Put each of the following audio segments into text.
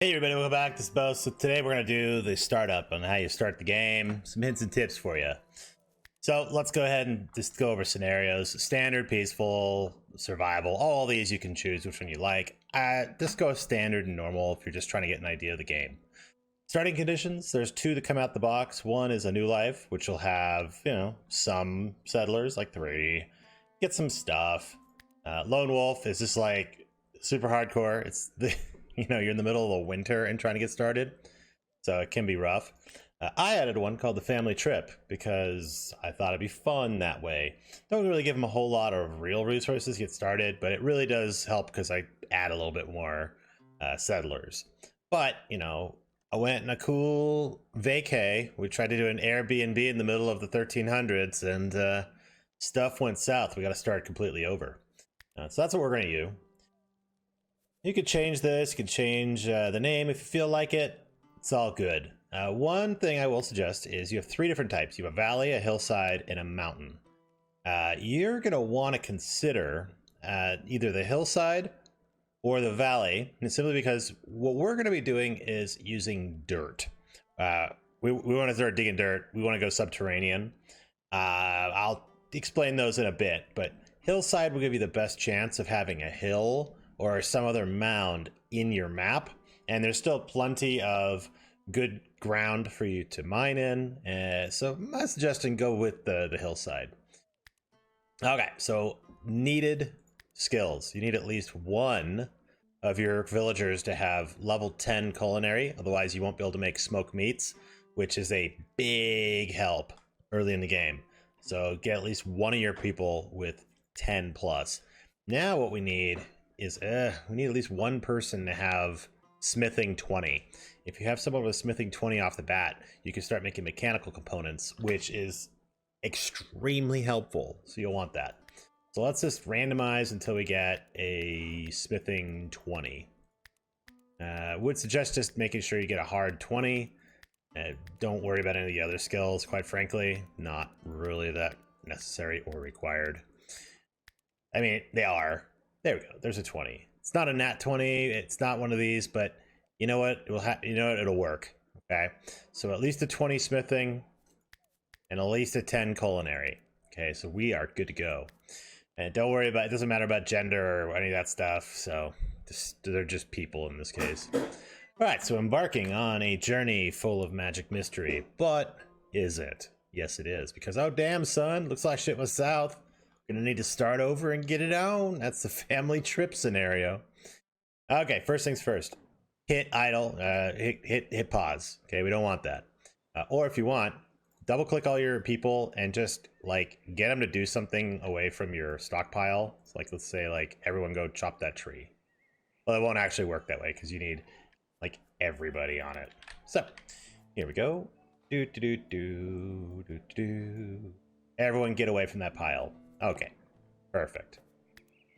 Hey everybody, welcome back to Bo. So today we're going to do the startup on how you start the game, some hints and tips for you. So let's go ahead and just go over scenarios. Standard, peaceful, survival, all these you can choose which one you like. Just go standard and normal if you're just trying to get an idea of the game. Starting conditions, there's two that come out the box. One is a new life, which will have, some settlers, like 3, get some stuff. Lone wolf is just like super hardcore. It's the you're in the middle of the winter and trying to get started, so it can be rough. I added one called the family trip because I thought it'd be fun that way. Don't really give them a whole lot of real resources to get started, but it really does help because I add a little bit more settlers. But I went in a cool vacay. We tried to do an Airbnb in the middle of the 1300s, and stuff went south. We got to start completely over. So that's what we're going to do. You could change this, you could change the name if you feel like it. It's all good. One thing I will suggest is you have 3 different types. You have a valley, a hillside, and a mountain. You're going to want to consider either the hillside or the valley, and simply because what we're going to be doing is using dirt. We want to start digging dirt. We want to go subterranean. I'll explain those in a bit, but hillside will give you the best chance of having a hill or some other mound in your map, and there's still plenty of good ground for you to mine in, so my suggestion, go with the hillside. Okay, so needed skills. You need at least one of your villagers to have level 10 culinary, otherwise you won't be able to make smoked meats, which is a big help early in the game. So get at least one of your people with 10 plus. Now what we need is we need at least one person to have smithing 20. If you have someone with smithing 20 off the bat, you can start making mechanical components, which is extremely helpful, so you'll want that. So let's just randomize until we get a smithing 20. Would suggest just making sure you get a hard 20. Don't worry about any of the other skills, quite frankly. Not really that necessary or required. I mean, they are. There we go. There's a 20. It's not a nat 20. It's not one of these, but you know what? It will it'll work. Okay. So at least a 20 smithing and at least a 10 culinary. Okay. So we are good to go. And don't worry about it. Doesn't matter about gender or any of that stuff. So they're just people in this case. All right. So embarking on a journey full of magic mystery, but is it? Yes, it is. Because, oh, damn, son. Looks like shit was south. Gonna need to start over and get it on. That's the family trip scenario. Okay, first things first. Hit idle. Hit pause. Okay, we don't want that. Or if you want, double click all your people and just like get them to do something away from your stockpile. So, like, let's say like everyone go chop that tree. Well, it won't actually work that way because you need like everybody on it. So here we go. Everyone get away from that pile. Okay, perfect.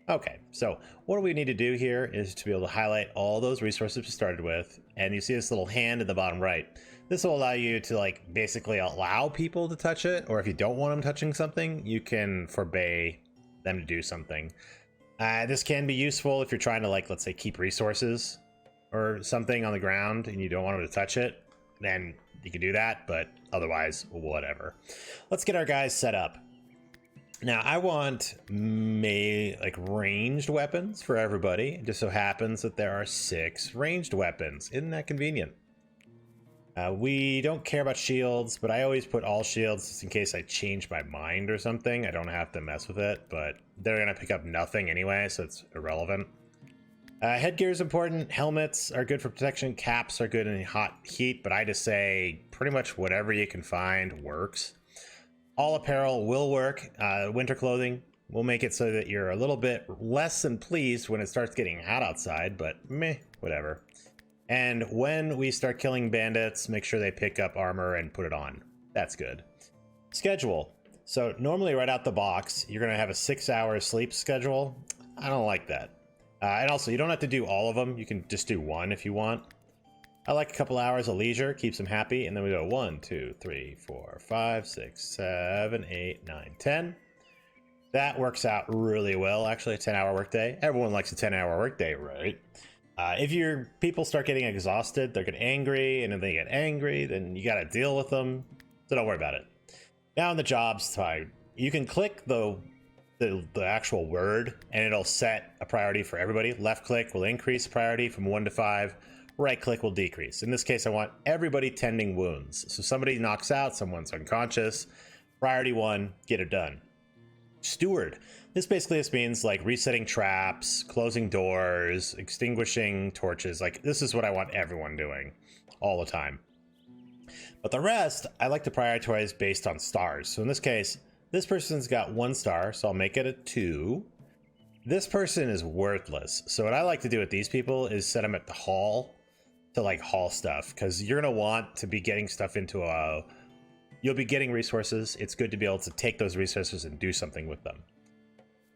Okay, so what we need to do here is to be able to highlight all those resources we started with, and you see this little hand in the bottom right. This will allow you to like basically allow people to touch it, or if you don't want them touching something, you can forbade them to do something. This can be useful if you're trying to, like, let's say keep resources or something on the ground and you don't want them to touch it, then you can do that, but otherwise, whatever. Let's get our guys set up. Now, I want like ranged weapons for everybody. It just so happens that there are 6 ranged weapons. Isn't that convenient? We don't care about shields, but I always put all shields just in case I change my mind or something. I don't have to mess with it, but they're going to pick up nothing anyway, so it's irrelevant. Headgear is important. Helmets are good for protection. Caps are good in hot heat, but I just say pretty much whatever you can find works. All apparel will work. Winter clothing will make it so that you're a little bit less than pleased when it starts getting hot outside, but meh, whatever. And when we start killing bandits, make sure they pick up armor and put it on. That's good. Schedule. So normally right out the box, you're going to have a 6-hour sleep schedule. I don't like that. And also, you don't have to do all of them. You can just do one if you want. I like a couple hours of leisure, keeps them happy, and then we go 1, 2, 3, 4, 5, 6, 7, 8, 9, 10. That works out really well, actually, a 10-hour workday. Everyone likes a 10-hour workday, right? If your people start getting exhausted, they're getting angry, and if they get angry, then you got to deal with them. So don't worry about it. Now in the jobs tab, you can click the actual word, and it'll set a priority for everybody. Left click will increase priority from 1 to 5. Right click will decrease. In this case, I want everybody tending wounds. So somebody knocks out, someone's unconscious. Priority 1, get it done. Steward. This basically just means like resetting traps, closing doors, extinguishing torches. Like this is what I want everyone doing all the time. But the rest, I like to prioritize based on stars. So in this case, this person's got 1 star, so I'll make it a 2. This person is worthless. So what I like to do with these people is set them at the hall to like haul stuff, because you're going to want to be getting stuff into a... You'll be getting resources. It's good to be able to take those resources and do something with them.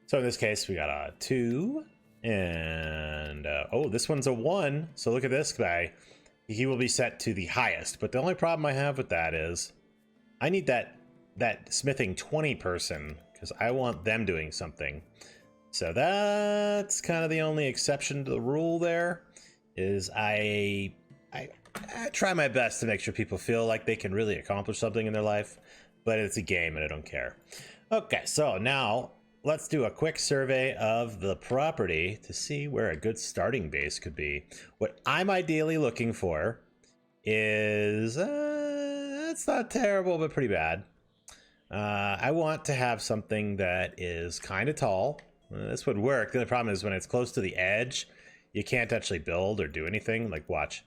So in this case, we got a 2, and oh, this one's a 1. So look at this guy. He will be set to the highest. But the only problem I have with that is I need that smithing 20 person, because I want them doing something. So that's kind of the only exception to the rule there, is I try my best to make sure people feel like they can really accomplish something in their life, but it's a game and I don't care. Okay, so now let's do a quick survey of the property to see where a good starting base could be. What I'm ideally looking for is, it's not terrible, but pretty bad. I want to have something that is kind of tall. This would work. The only problem is when it's close to the edge, you can't actually build or do anything. Like, watch.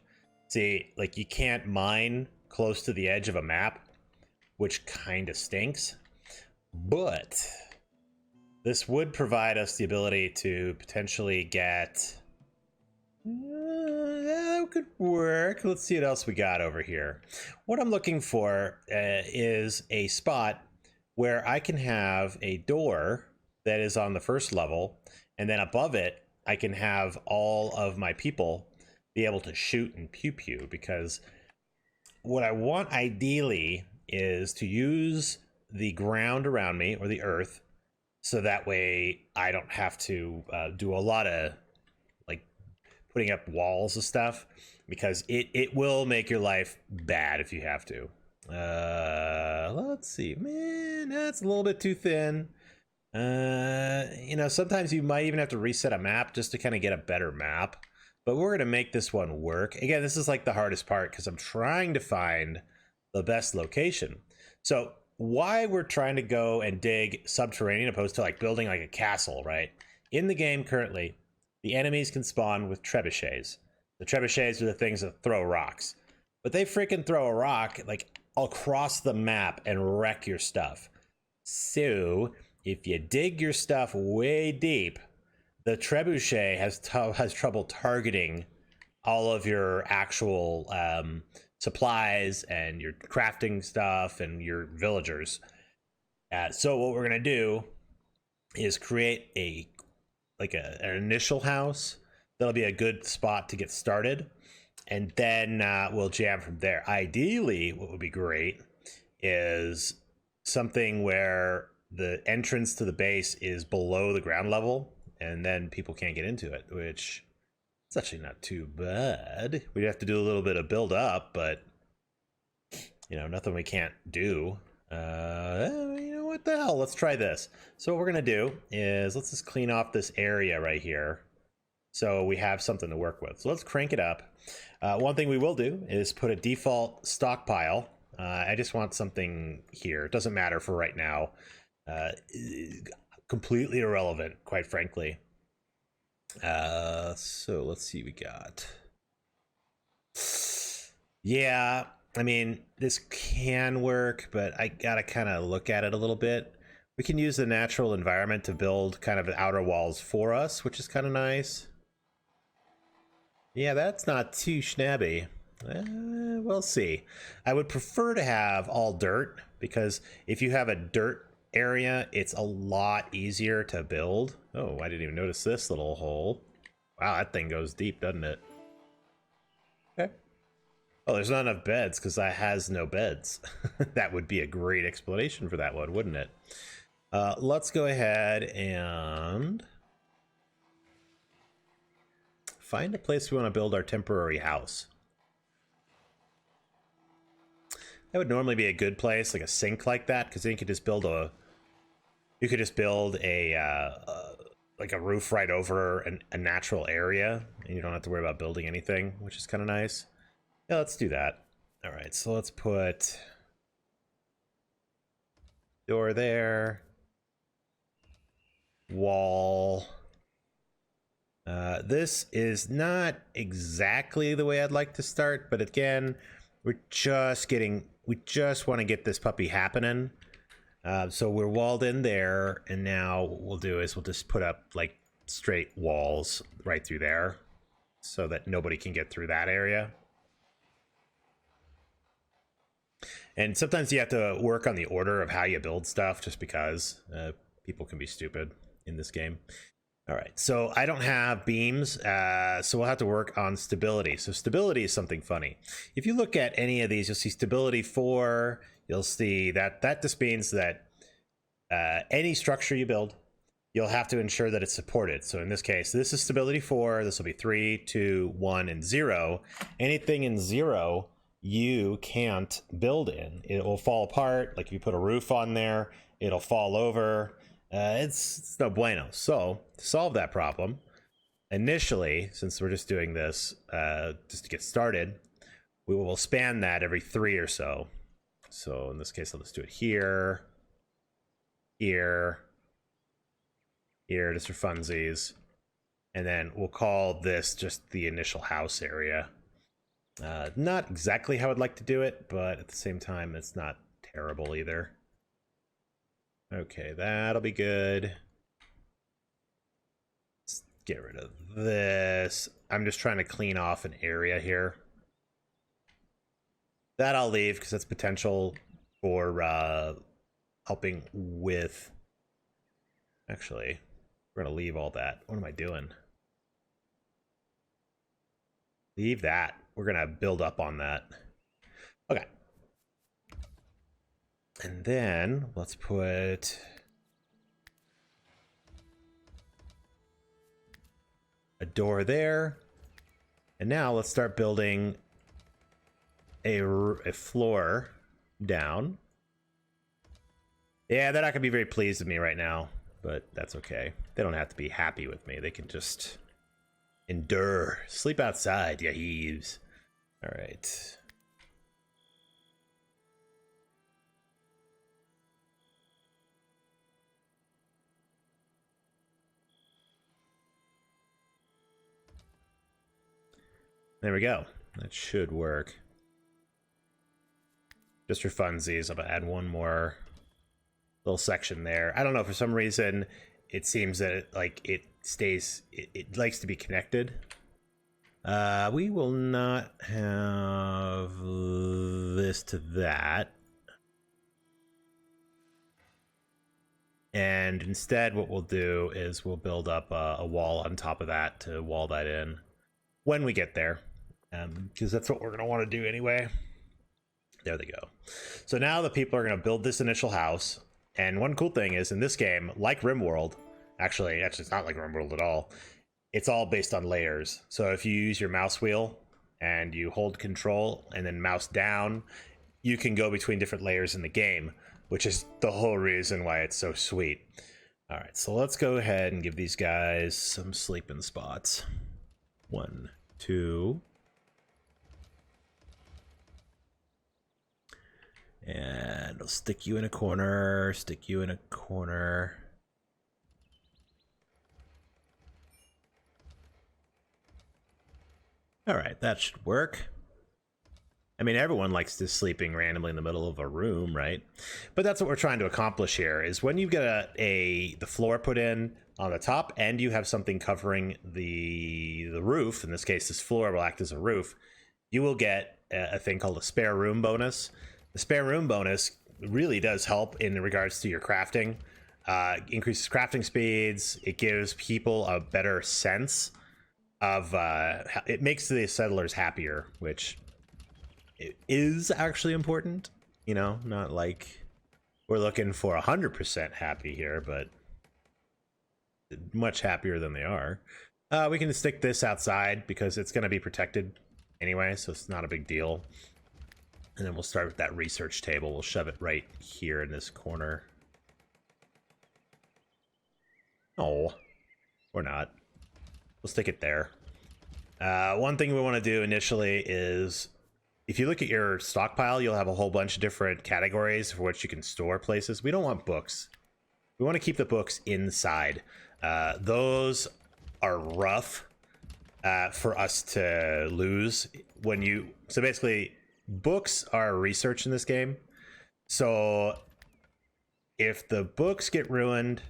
See, like you can't mine close to the edge of a map, which kind of stinks. But this would provide us the ability to potentially get... that could work. Let's see what else we got over here. What I'm looking for is a spot where I can have a door that is on the first level, and then above it, I can have all of my people be able to shoot and pew pew, because what I want ideally is to use the ground around me, or the earth, so that way I don't have to do a lot of like putting up walls and stuff, because it will make your life bad if you have to. Let's see, man, that's a little bit too thin. You know, sometimes you might even have to reset a map just to kind of get a better map. But we're going to make this one work. Again, this is like the hardest part because I'm trying to find the best location. So why we're trying to go and dig subterranean opposed to like building like a castle, right? In the game currently, the enemies can spawn with trebuchets. The trebuchets are the things that throw rocks. But they freaking throw a rock like across the map and wreck your stuff. So if you dig your stuff way deep, the trebuchet has trouble targeting all of your actual supplies and your crafting stuff and your villagers. So what we're gonna do is create an initial house that'll be a good spot to get started, and then we'll jam from there. Ideally, what would be great is something where the entrance to the base is below the ground level, and then people can't get into it, which it's actually not too bad. We'd have to do a little bit of build up, but you know, nothing we can't do. You know what the hell? Let's try this. So what we're gonna do is let's just clean off this area right here, so we have something to work with. So let's crank it up. One thing we will do is put a default stockpile. I just want something here. It doesn't matter for right now. Completely irrelevant, quite frankly. So let's see, we got... Yeah, I mean, this can work, but I gotta kind of look at it a little bit. We can use the natural environment to build kind of the outer walls for us, which is kind of nice. Yeah, that's not too snabby. We'll see. I would prefer to have all dirt, because if you have a dirt area, it's a lot easier to build. Oh, I didn't even notice this little hole. Wow, that thing goes deep, doesn't it? Okay. Oh, there's not enough beds because that has no beds. That would be a great explanation for that one, wouldn't it? Let's go ahead and find a place we want to build our temporary house. That would normally be a good place, like a sink like that, because then you could just build a like a roof right over a natural area, and you don't have to worry about building anything, which is kind of nice. Yeah, let's do that. All right, so let's put door there, wall. This is not exactly the way I'd like to start, but again, we just want to get this puppy happening. So we're walled in there, and now what we'll do is we'll just put up like straight walls right through there so that nobody can get through that area. And sometimes you have to work on the order of how you build stuff, just because people can be stupid in this game. All right, so I don't have beams, so we'll have to work on stability. So stability is something funny. If you look at any of these, you'll see stability 4. You'll see that just means that any structure you build, you'll have to ensure that it's supported. So in this case, this is stability 4. This will be 3, 2, 1, and 0. Anything in 0, you can't build in. It will fall apart. Like if you put a roof on there, it'll fall over. It's no bueno. So to solve that problem, initially, since we're just doing this just to get started, we will span that every 3 or so. So in this case, I'll just do it here, here, here, just for funsies. And then we'll call this just the initial house area. Not exactly how I'd like to do it, but at the same time, it's not terrible either. Okay, that'll be good. Let's get rid of this. I'm just trying to clean off an area here. That I'll leave because that's potential for helping with... Actually, we're going to leave all that. What am I doing? Leave that. We're going to build up on that. Okay. And then let's put a door there. And now let's start building a floor down. Yeah, they're not gonna be very pleased with me right now, but that's okay. They don't have to be happy with me. They can just endure. Sleep outside, ya heaves. All right. There we go. That should work. Just for funsies, I'm gonna add one more little section there. I don't know, for some reason, it seems that it stays, it likes to be connected. We will not have this to that. And instead, what we'll do is we'll build up a wall on top of that to wall that in when we get there. Because that's what we're going to want to do anyway. There they go. So now the people are going to build this initial house. And one cool thing is in this game, like RimWorld, actually it's not like RimWorld at all. It's all based on layers. So if you use your mouse wheel and you hold control and then mouse down, you can go between different layers in the game, which is the whole reason why it's so sweet. All right, so let's go ahead and give these guys some sleeping spots. 1, 2. And I'll stick you in a corner, stick you in a corner. All right, that should work. I mean, everyone likes just sleeping randomly in the middle of a room, right? But that's what we're trying to accomplish here, is when you get the floor put in on the top and you have something covering the roof, in this case, this floor will act as a roof, you will get a thing called a spare room bonus. The spare room bonus really does help in regards to your crafting. Increases crafting speeds. It gives people a better sense of... it makes the settlers happier, which is actually important. You know, not like we're looking for 100% happy here, but much happier than they are. We can stick this outside because it's going to be protected anyway, so it's not a big deal. And then we'll start with that research table. We'll shove it right here in this corner. Oh, or not. We'll stick it there. One thing we want to do initially is, if you look at your stockpile, you'll have a whole bunch of different categories for which you can store places. We don't want books. We want to keep the books inside. Those are rough for us to lose when you... So basically, books are research in this game. So if the books get ruined,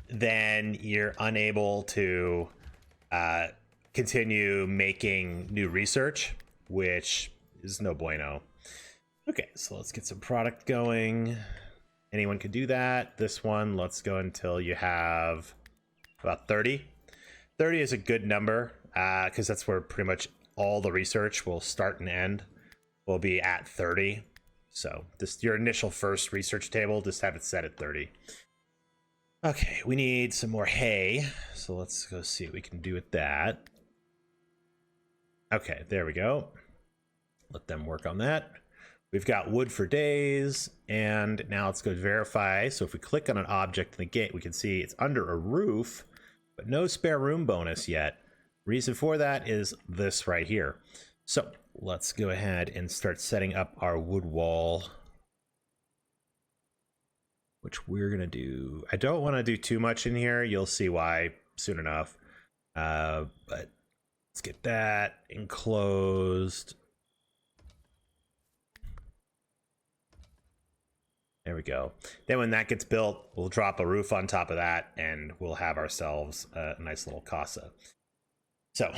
then you're unable to continue making new research, which is no bueno. Okay, so let's get some product going. Anyone could do that. This one, let's go until you have about 30. 30 is a good number because that's where pretty much all the research will start and end. Will be at 30. So this, your initial first research table, just have it set at 30. Okay, we need some more hay. So let's go see what we can do with that. Okay, there we go. Let them work on that. We've got wood for days, and now let's go verify. So if we click on an object in the gate, we can see it's under a roof, but no spare room bonus yet. Reason for that is this right here. So let's go ahead and start setting up our wood wall, which we're gonna do. I don't want to do too much in here. You'll see why soon enough. But let's get that enclosed. There we go. Then when that gets built, we'll drop a roof on top of that, and we'll have ourselves a nice little casa. So,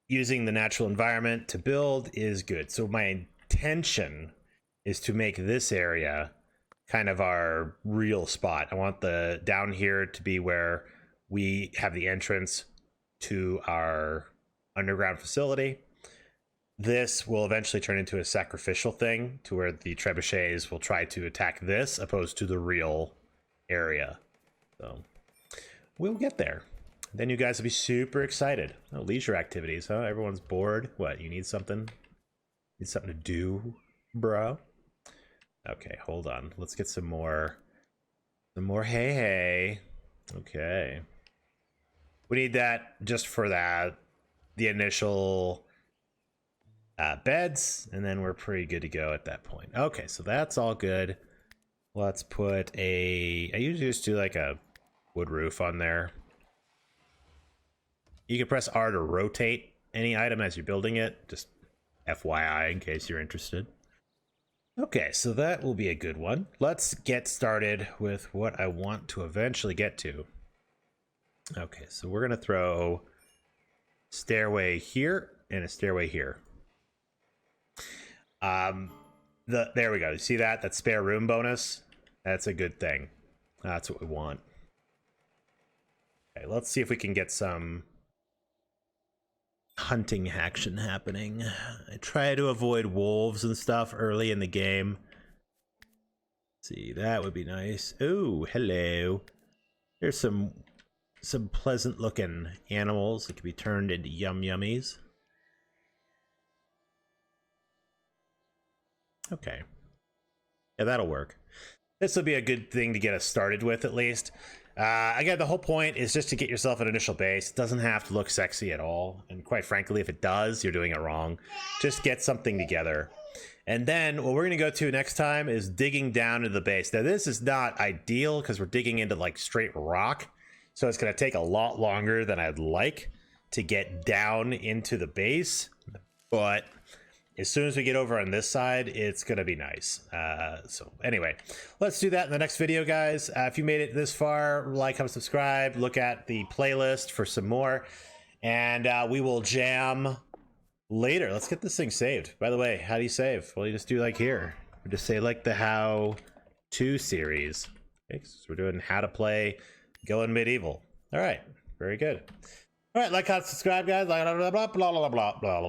using the natural environment to build is good. So my intention is to make this area kind of our real spot. I want the down here to be where we have the entrance to our underground facility. This will eventually turn into a sacrificial thing to where the trebuchets will try to attack this opposed to the real area. So we'll get there. Then you guys will be super excited. Oh, leisure activities, huh? Everyone's bored. What, you need something? Need something to do, bro? Okay, hold on. Let's get some more hay. Okay. We need that just for that, the initial beds, and then we're pretty good to go at that point. Okay, so that's all good. Let's put I usually just do like a wood roof on there. You can press R to rotate any item as you're building it, just FYI in case you're interested. Okay, so that will be a good one. Let's get started with what I want to eventually get to. Okay, so we're gonna throw stairway here and a stairway here. There we go. You see that? That spare room bonus? That's a good thing. That's what we want. Okay, let's see if we can get some hunting action happening. I try to avoid wolves and stuff early in the game. See, that would be nice. Oh, hello. There's some pleasant looking animals that can be turned into yum yummies. Okay. Yeah, that'll work. This will be a good thing to get us started with, at least. Again, the whole point is just to get yourself an initial base. It doesn't have to look sexy at all. And quite frankly, if it does, you're doing it wrong. Just get something together. And then what we're going to go to next time is digging down into the base. Now, this is not ideal because we're digging into like straight rock. So it's going to take a lot longer than I'd like to get down into the base. But as soon as we get over on this side, it's going to be nice. So anyway, let's do that in the next video, guys. If you made it this far, like, comment, subscribe, look at the playlist for some more, and we will jam later. Let's get this thing saved. By the way, how do you save? Well, you just do like here. We just say like the how to series. Okay, so we're doing how to play Going Medieval. All right, very good. All right, like, comment, subscribe, guys. Blah, blah, blah, blah, blah, blah, blah, blah.